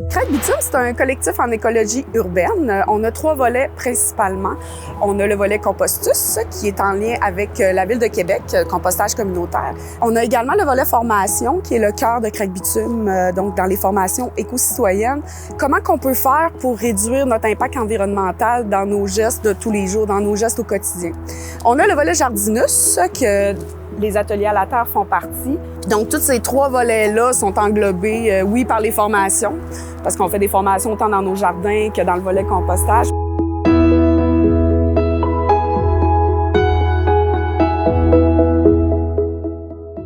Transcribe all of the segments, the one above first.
Craig Bitume, c'est un collectif en écologie urbaine. On a 3 volets principalement. On a le volet Compostus, qui est en lien avec la Ville de Québec, compostage communautaire. On a également le volet formation, qui est le cœur de Craig Bitume, donc dans les formations éco-citoyennes. Comment qu'on peut faire pour réduire notre impact environnemental dans nos gestes de tous les jours, dans nos gestes au quotidien. On a le volet Jardinus, que les ateliers à la terre font partie. Donc, tous ces 3 volets-là sont englobés, oui, par les formations, parce qu'on fait des formations autant dans nos jardins que dans le volet compostage.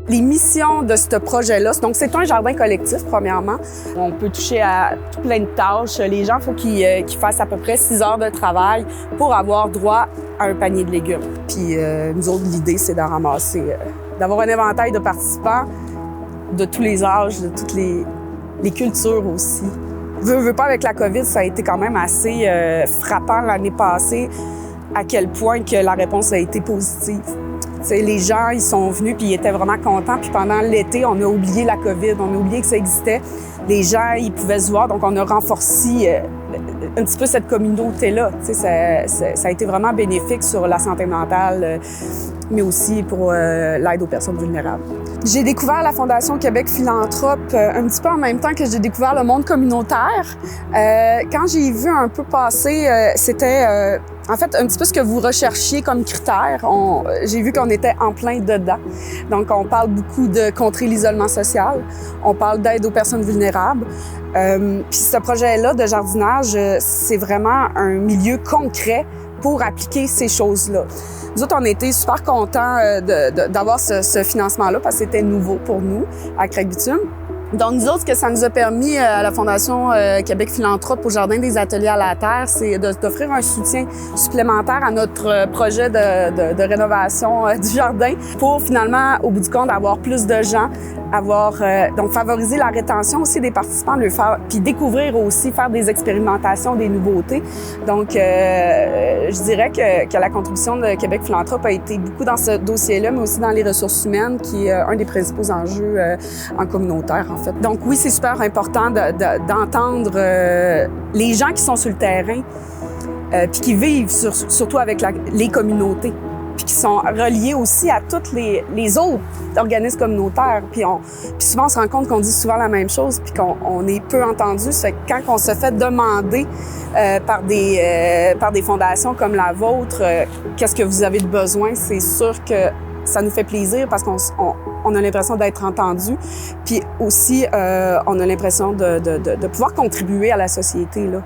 Les missions de ce projet-là, donc c'est un jardin collectif, premièrement. On peut toucher à tout plein de tâches. Les gens, il faut qu'ils fassent à peu près 6 heures de travail pour avoir droit à un panier de légumes. Puis nous autres, l'idée, c'est d'en ramasser, d'avoir un éventail de participants de tous les âges, de toutes les cultures aussi. Veux pas, avec la COVID, ça a été quand même assez frappant l'année passée, à quel point que la réponse a été positive. T'sais, les gens, ils sont venus puis ils étaient vraiment contents. Puis pendant l'été, on a oublié la COVID, on a oublié que ça existait. Les gens, ils pouvaient se voir, donc on a renforcé un petit peu cette communauté-là. Ça a été vraiment bénéfique sur la santé mentale, mais aussi pour l'aide aux personnes vulnérables. J'ai découvert la Fondation Québec Philanthrope un petit peu en même temps que j'ai découvert le monde communautaire. Quand j'ai vu un peu passer, c'était en fait un petit peu ce que vous recherchiez comme critère. J'ai vu qu'on était en plein dedans. Donc, on parle beaucoup de contrer l'isolement social. On parle d'aide aux personnes vulnérables. Puis ce projet-là de jardinage, c'est vraiment un milieu concret pour appliquer ces choses-là. Nous autres, on a été super contents d'avoir ce financement-là parce que c'était nouveau pour nous à Craig Bitume. Donc, nous autres, ce que ça nous a permis à la Fondation Québec Philanthrope au Jardin des Ateliers à la Terre, c'est d'offrir un soutien supplémentaire à notre projet de rénovation du jardin pour finalement, au bout du compte, avoir plus de gens, donc favoriser la rétention aussi des participants, puis découvrir aussi, faire des expérimentations, des nouveautés. Donc, je dirais que la contribution de Québec Philanthrope a été beaucoup dans ce dossier-là, mais aussi dans les ressources humaines, qui est un des principaux enjeux en communautaire, en fait. Donc oui, c'est super important d'entendre les gens qui sont sur le terrain, puis qui vivent surtout avec les communautés, puis qui sont reliés aussi à tous les autres organismes communautaires. Puis souvent, on se rend compte qu'on dit souvent la même chose, puis qu'on est peu entendu. Ça fait que quand on se fait demander par des fondations comme la vôtre, qu'est-ce que vous avez de besoin, c'est sûr que ça nous fait plaisir parce qu'on a l'impression d'être entendu, puis aussi on a l'impression de pouvoir contribuer à la société, là.